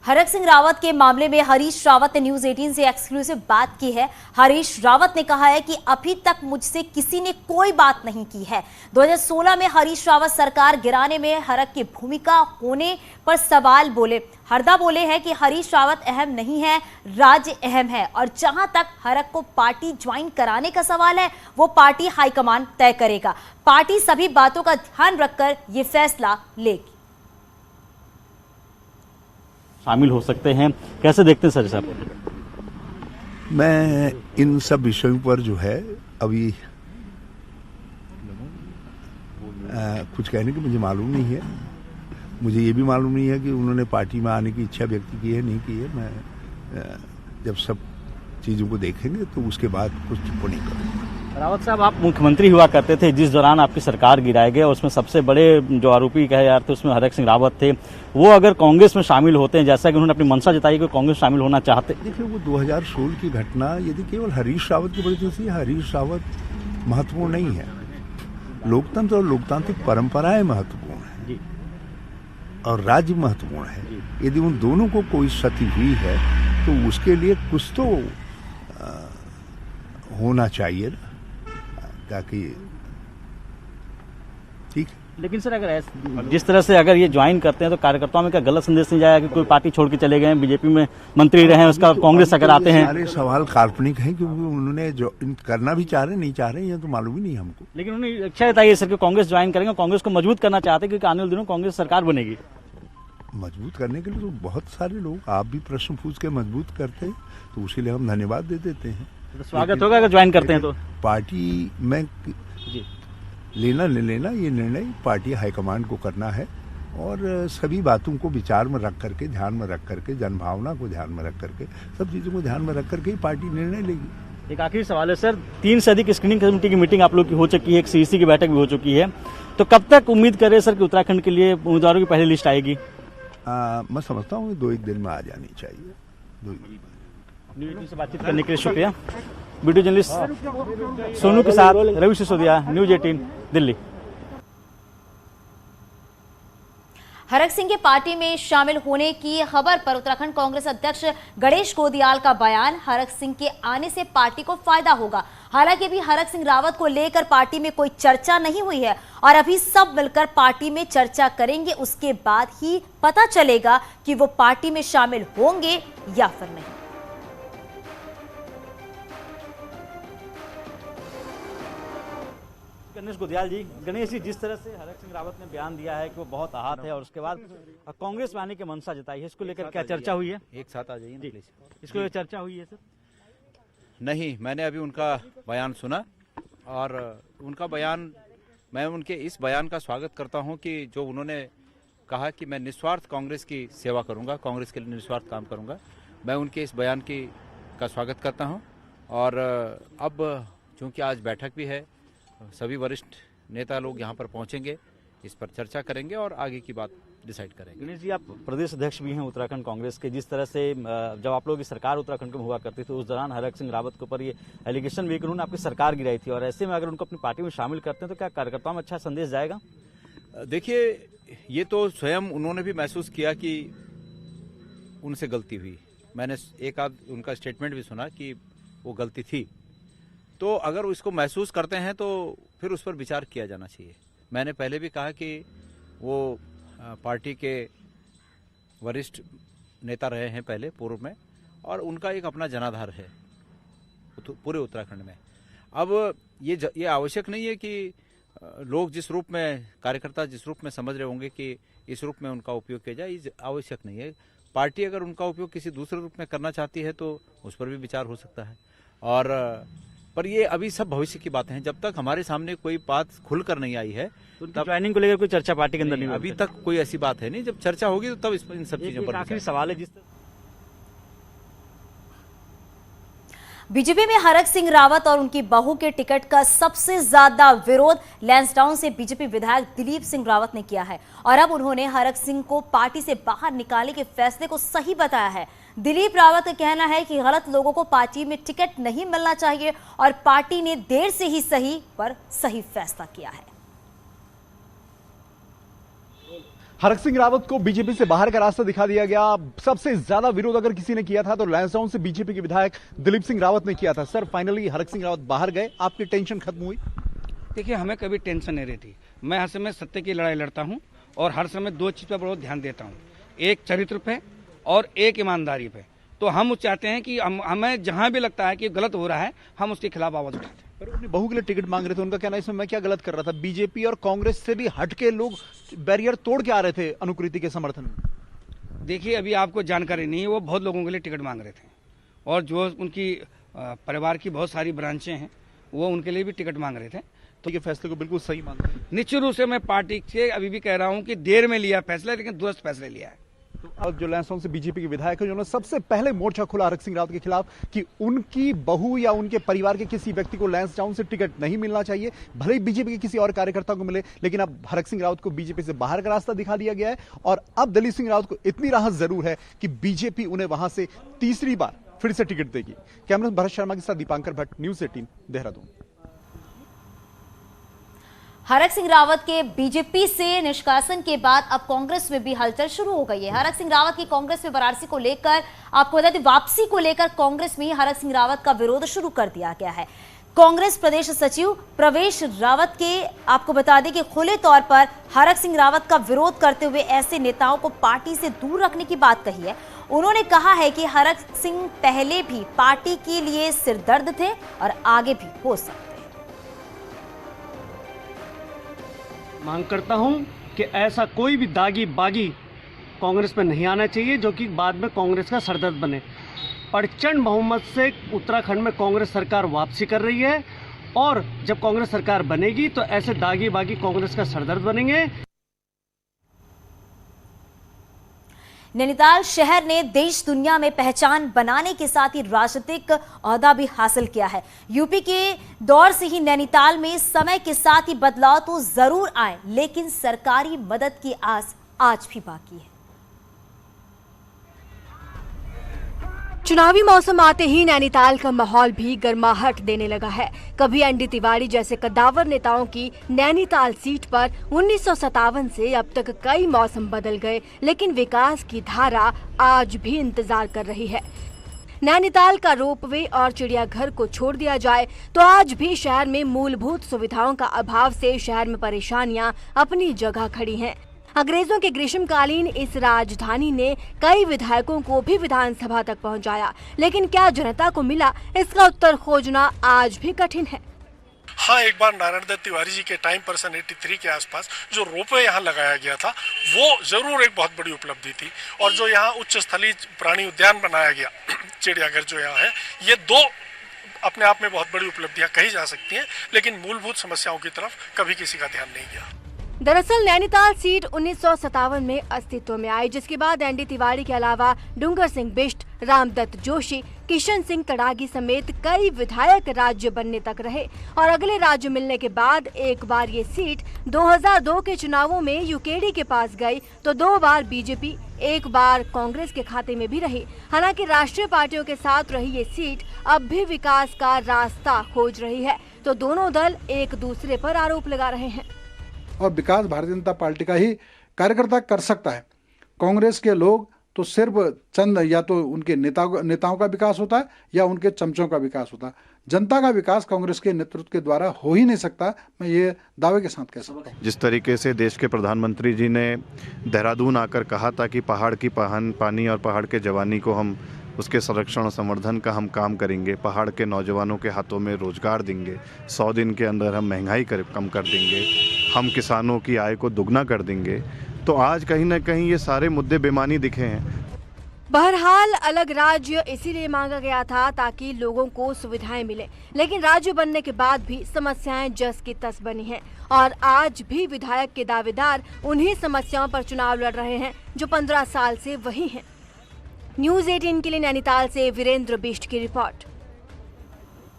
हरक सिंह रावत के मामले में हरीश रावत ने न्यूज 18 से एक्सक्लूसिव बात की है। हरीश रावत ने कहा है कि अभी तक मुझसे किसी ने कोई बात नहीं की है। 2016 में हरीश रावत सरकार गिराने में हरक की भूमिका होने पर सवाल बोले। हरदा बोले हैं कि हरीश रावत अहम नहीं है, राज्य अहम है, और जहां तक हरक को पार्टी ज्वाइन कराने का सवाल है वो पार्टी हाईकमान तय करेगा। पार्टी सभी बातों का ध्यान रखकर ये फैसला लेगी। शामिल हो सकते हैं, कैसे देखते हैं सर साहब? मैं इन सब विषयों पर जो है अभी कुछ कहने की मुझे मालूम नहीं है। मुझे ये भी मालूम नहीं है कि उन्होंने पार्टी में आने की इच्छा व्यक्त की है नहीं की है। मैं जब सब चीज़ों को देखेंगे तो उसके बाद कुछ टिप्पणी करूँगा। रावत साहब, आप मुख्यमंत्री हुआ करते थे जिस दौरान आपकी सरकार गिराए गए, और उसमें सबसे बड़े जो आरोपी कहे जा रहे थे उसमें हरक सिंह रावत थे। वो अगर कांग्रेस में शामिल होते हैं, जैसा कि उन्होंने अपनी मंशा जताई कि कांग्रेस शामिल होना चाहते। देखिए, वो 2016 की घटना यदि केवल हरीश रावत की वजह से, हरीश रावत महत्वपूर्ण नहीं है। लोकतंत्र और लोकतांत्रिक परंपराएं महत्वपूर्ण है जी, और राज्य महत्वपूर्ण है। यदि उन दोनों को कोई क्षति हुई है तो उसके लिए कुछ तो होना चाहिए ना, ताकि ठीक। लेकिन सर, अगर जिस तरह से अगर ये ज्वाइन करते हैं तो कार्यकर्ताओं में क्या गलत संदेश नहीं जाएगा कि कोई पार्टी छोड़ के चले गए, बीजेपी में मंत्री रहे हैं, उसका कांग्रेस अगर आते हैं? सारे सवाल काल्पनिक हैं, क्योंकि उन्होंने जो करना भी चाह रहे नहीं चाह रहे, ये तो मालूम ही नहीं हमको। लेकिन उन्होंने इच्छा जताई सर कि कांग्रेस ज्वाइन करेंगे, कांग्रेस को मजबूत करना चाहते हैं क्योंकि आने वाले दिनों कांग्रेस सरकार बनेगी। मजबूत करने के लिए तो बहुत सारे लोग, आप भी प्रश्न पूछ के मजबूत करते हैं, तो उसी लिए हम धन्यवाद दे देते हैं। तो स्वागत होगा अगर ज्वाइन करते हैं तो। पार्टी में जी, लेना ले लेना, ये निर्णय पार्टी हाईकमान को करना है, और सभी बातों को विचार में रख करके, ध्यान में रख करके, जनभावना को ध्यान में रख करके, सब चीज़ों को ध्यान में रख करके ही पार्टी निर्णय लेगी। एक आखिरी सवाल है सर, 3 से अधिक स्क्रीनिंग कमेटी की मीटिंग आप लोग की हो चुकी है, एक सीईसी की बैठक भी हो चुकी है, तो कब तक उम्मीद करें सर कि उत्तराखंड के लिए उम्मीदवारों की पहली लिस्ट आएगी? मैं समझता हूँ 2-1 दिन में आ जानी चाहिए। 2 न्यूज से बातचीत करने के लिए शुक्रिया। वीडियो जर्नलिस्ट सोनू के साथ रवि सिसोदिया, न्यूज 18 दिल्ली। हरक सिंह के पार्टी में शामिल होने की खबर पर उत्तराखंड कांग्रेस अध्यक्ष गणेश गोदियाल का बयान। हरक सिंह के आने से पार्टी को फायदा होगा। हालांकि अभी हरक सिंह रावत को लेकर पार्टी में कोई चर्चा नहीं हुई है, और अभी सब मिलकर पार्टी में चर्चा करेंगे, उसके बाद ही पता चलेगा कि वो पार्टी में शामिल होंगे या फिर नहीं। गणेश गोदियाल जी, गणेश जी, जिस तरह से हरक सिंह रावत ने बयान दिया है कि वो बहुत आहत है और उसके बाद कांग्रेस में आने की मंशा जताई है, इसको लेकर क्या चर्चा हुई है? एक साथ आ जाइए प्लीज। इसको लेकर चर्चा हुई है सर? नहीं, मैंने अभी उनका बयान सुना, और उनका बयान, मैं उनके इस बयान का स्वागत करता हूं कि जो उन्होंने कहा कि मैं निस्वार्थ कांग्रेस की सेवा करूंगा, कांग्रेस के लिए निस्वार्थ काम करूंगा। मैं उनके इस बयान का स्वागत करता हूं। और अब चूंकि आज बैठक भी है, सभी वरिष्ठ नेता लोग यहाँ पर पहुंचेंगे, इस पर चर्चा करेंगे और आगे की बात डिसाइड करेंगे। गणेश जी, आप प्रदेश अध्यक्ष भी हैं उत्तराखंड कांग्रेस के। जिस तरह से जब आप लोगों की सरकार उत्तराखंड में हुआ करती थी, उस दौरान हरक सिंह रावत के ऊपर ये एलिगेशन भी कि उन्होंने आपकी सरकार गिराई थी, और ऐसे में अगर उनको अपनी पार्टी में शामिल करते हैं तो क्या कार्यकर्ताओं में अच्छा संदेश जाएगा? देखिए, ये तो स्वयं उन्होंने भी महसूस किया कि उनसे गलती हुई। मैंने एक आध उनका स्टेटमेंट भी सुना कि वो गलती थी, तो अगर इसको महसूस करते हैं तो फिर उस पर विचार किया जाना चाहिए। मैंने पहले भी कहा कि वो पार्टी के वरिष्ठ नेता रहे हैं पहले पूर्व में, और उनका एक अपना जनाधार है पूरे उत्तराखंड में। अब ये आवश्यक नहीं है कि लोग जिस रूप में, कार्यकर्ता जिस रूप में समझ रहे होंगे कि इस रूप में उनका उपयोग किया जाए, ये आवश्यक नहीं है। पार्टी अगर उनका उपयोग किसी दूसरे रूप में करना चाहती है तो उस पर भी विचार हो सकता है। और पर ये अभी सब भविष्य की बातें हैं। जब तक हमारे सामने कोई बात खुलकर नहीं आई है, तब ज्वाइनिंग को लेकर कोई चर्चा पार्टी के अंदर नहीं, अभी तक कोई ऐसी बात है नहीं। जब चर्चा होगी तो तब इन सब चीजों पर। आखिरी सवाल है, बीजेपी में हरक सिंह रावत और उनकी बहू के टिकट का सबसे ज्यादा विरोध लैंसडाउन से बीजेपी विधायक दिलीप सिंह रावत ने किया है, और अब उन्होंने हरक सिंह को पार्टी से बाहर निकालने के फैसले को सही बताया है। दिलीप रावत का कहना है कि गलत लोगों को पार्टी में टिकट नहीं मिलना चाहिए, और पार्टी ने देर से ही सही पर सही फैसला किया है। हरक सिंह रावत को बीजेपी से बाहर का रास्ता दिखा दिया गया। सबसे ज्यादा विरोध अगर किसी ने किया था तो लैंसडाउन से बीजेपी के विधायक दिलीप सिंह रावत ने किया था। सर, फाइनली हरक सिंह रावत बाहर गए, आपकी टेंशन खत्म हुई? देखिए, हमें कभी टेंशन नहीं रहती। मैं हर समय सत्य की लड़ाई लड़ता हूं और हर समय दो चीज पर बहुत ध्यान देता हूं, एक चरित्र पे और एक ईमानदारी पे। तो हम चाहते हैं कि हमें जहां भी लगता है कि गलत हो रहा है, हम उसके खिलाफ आवाज उठाते हैं। पर अपनी बहू के लिए टिकट मांग रहे थे, उनका कहना है इसमें मैं क्या गलत कर रहा था? बीजेपी और कांग्रेस से भी हटके लोग बैरियर तोड़ के आ रहे थे अनुकृति के समर्थन में। देखिए, अभी आपको जानकारी नहीं है, वो बहुत लोगों के लिए टिकट मांग रहे थे और जो उनकी परिवार की बहुत सारी ब्रांचें हैं वो उनके लिए भी टिकट मांग रहे थे। तो ये फैसले को बिल्कुल सही मानते हैं? निश्चित रूप से मैं पार्टी से अभी भी कह रहा हूं कि देर में लिया फैसला, लेकिन दुरुस्त फैसले लिया है। तो अब जो लैंसडाउन से बीजेपी के विधायक है, उन्होंने सबसे पहले मोर्चा खोला हरक सिंह रावत के खिलाफ कि उनकी बहू या उनके परिवार के किसी व्यक्ति को लैंसडाउन से टिकट नहीं मिलना चाहिए। भले ही बीजेपी के किसी और कार्यकर्ता को मिले, लेकिन अब हरक सिंह रावत को बीजेपी से बाहर का रास्ता दिखा दिया गया है। और अब दिलीप सिंह रावत को इतनी राहत जरूर है कि बीजेपी उन्हें वहां से तीसरी बार फिर से टिकट देगी। कैमरामैन भरत शर्मा के साथ दीपांकर भट्ट, न्यूज़ 18 देहरादून। हरक सिंह रावत के बीजेपी से निष्कासन के बाद अब कांग्रेस में भी हलचल शुरू हो गई है। हरक सिंह रावत की कांग्रेस में वाराणसी को लेकर, आपको बता दें, वापसी को लेकर कांग्रेस में हरक सिंह रावत का विरोध शुरू कर दिया गया है। कांग्रेस प्रदेश सचिव प्रवेश रावत के, आपको बता दें कि खुले तौर पर हरक सिंह रावत का विरोध करते हुए ऐसे नेताओं को पार्टी से दूर रखने की बात कही है। उन्होंने कहा है कि हरक सिंह पहले भी पार्टी के लिए सिरदर्द थे और आगे भी हो सकते हैं। मांग करता हूं कि ऐसा कोई भी दागी बागी कांग्रेस में नहीं आना चाहिए जो कि बाद में कांग्रेस का सरदर्द बने। प्रचंड बहुमत से उत्तराखंड में कांग्रेस सरकार वापसी कर रही है और जब कांग्रेस सरकार बनेगी तो ऐसे दागी बागी कांग्रेस का सरदर्द बनेंगे। नैनीताल शहर ने देश दुनिया में पहचान बनाने के साथ ही राजनीतिक ओहदा भी हासिल किया है। यूपी के दौर से ही नैनीताल में समय के साथ ही बदलाव तो जरूर आए, लेकिन सरकारी मदद की आस आज भी बाकी है। चुनावी मौसम आते ही नैनीताल का माहौल भी गर्माहट देने लगा है। कभी एनडी तिवारी जैसे कद्दावर नेताओं की नैनीताल सीट पर 1957 से अब तक कई मौसम बदल गए, लेकिन विकास की धारा आज भी इंतजार कर रही है। नैनीताल का रोपवे और चिड़ियाघर को छोड़ दिया जाए तो आज भी शहर में मूलभूत सुविधाओं का अभाव से शहर में परेशानियां अपनी जगह खड़ी हैं। अंग्रेजों के ग्रीष्मकालीन इस राजधानी ने कई विधायकों को भी विधानसभा तक पहुंचाया, लेकिन क्या जनता को मिला, इसका उत्तर खोजना आज भी कठिन है। हाँ, एक बार नारायण दत्त तिवारी जी के टाइम पर सन 83 के आसपास जो रोपवे यहाँ लगाया गया था वो जरूर एक बहुत बड़ी उपलब्धि थी। और जो यहाँ उच्च स्थलीय प्राणी उद्यान बनाया गया, चिड़ियाघर जो यहाँ है, ये दो अपने आप में बहुत बड़ी उपलब्धियां कही जा सकती हैं, लेकिन मूलभूत समस्याओं की तरफ कभी किसी का ध्यान नहीं गया। दरअसल नैनीताल सीट 1957 में अस्तित्व में आई, जिसके बाद एनडी तिवारी के अलावा डूंगर सिंह बिष्ट, रामदत्त जोशी, किशन सिंह तड़ागी समेत कई विधायक राज्य बनने तक रहे और अगले राज्य मिलने के बाद एक बार ये सीट 2002 के चुनावों में यूकेडी के पास गई तो 2 बार बीजेपी, 1 बार कांग्रेस के खाते में भी रही। हालांकि राष्ट्रीय पार्टियों के साथ रही ये सीट अब भी विकास का रास्ता खोज रही है, तो दोनों दल एक दूसरे पर आरोप लगा रहे हैं। और विकास भारतीय जनता पार्टी का ही कार्यकर्ता कर सकता है। कांग्रेस के लोग तो सिर्फ चंद या तो उनके नेताओं का विकास होता है या उनके चमचों का विकास होता है। जनता का विकास कांग्रेस के नेतृत्व के द्वारा हो ही नहीं सकता, मैं ये दावे के साथ कह सकता हूँ। जिस तरीके से देश के प्रधानमंत्री जी ने देहरादून आकर कहा था कि पहाड़ की पानी और पहाड़ के जवानी को हम उसके संरक्षण और संवर्धन का हम काम करेंगे, पहाड़ के नौजवानों के हाथों में रोजगार देंगे, 100 दिन के अंदर हम महंगाई कम कर देंगे, हम किसानों की आय को दुगना कर देंगे, तो आज कहीं ना कहीं ये सारे मुद्दे बेमानी दिखे हैं। बहरहाल अलग राज्य इसीलिए मांगा गया था ताकि लोगों को सुविधाएं मिले, लेकिन राज्य बनने के बाद भी समस्याएं जस की तस बनी हैं और आज भी विधायक के दावेदार उन्हीं समस्याओं पर चुनाव लड़ रहे हैं जो 15 साल से वही हैं। न्यूज़ 18 के लिए नैनीताल से वीरेंद्र बिष्ट की रिपोर्ट।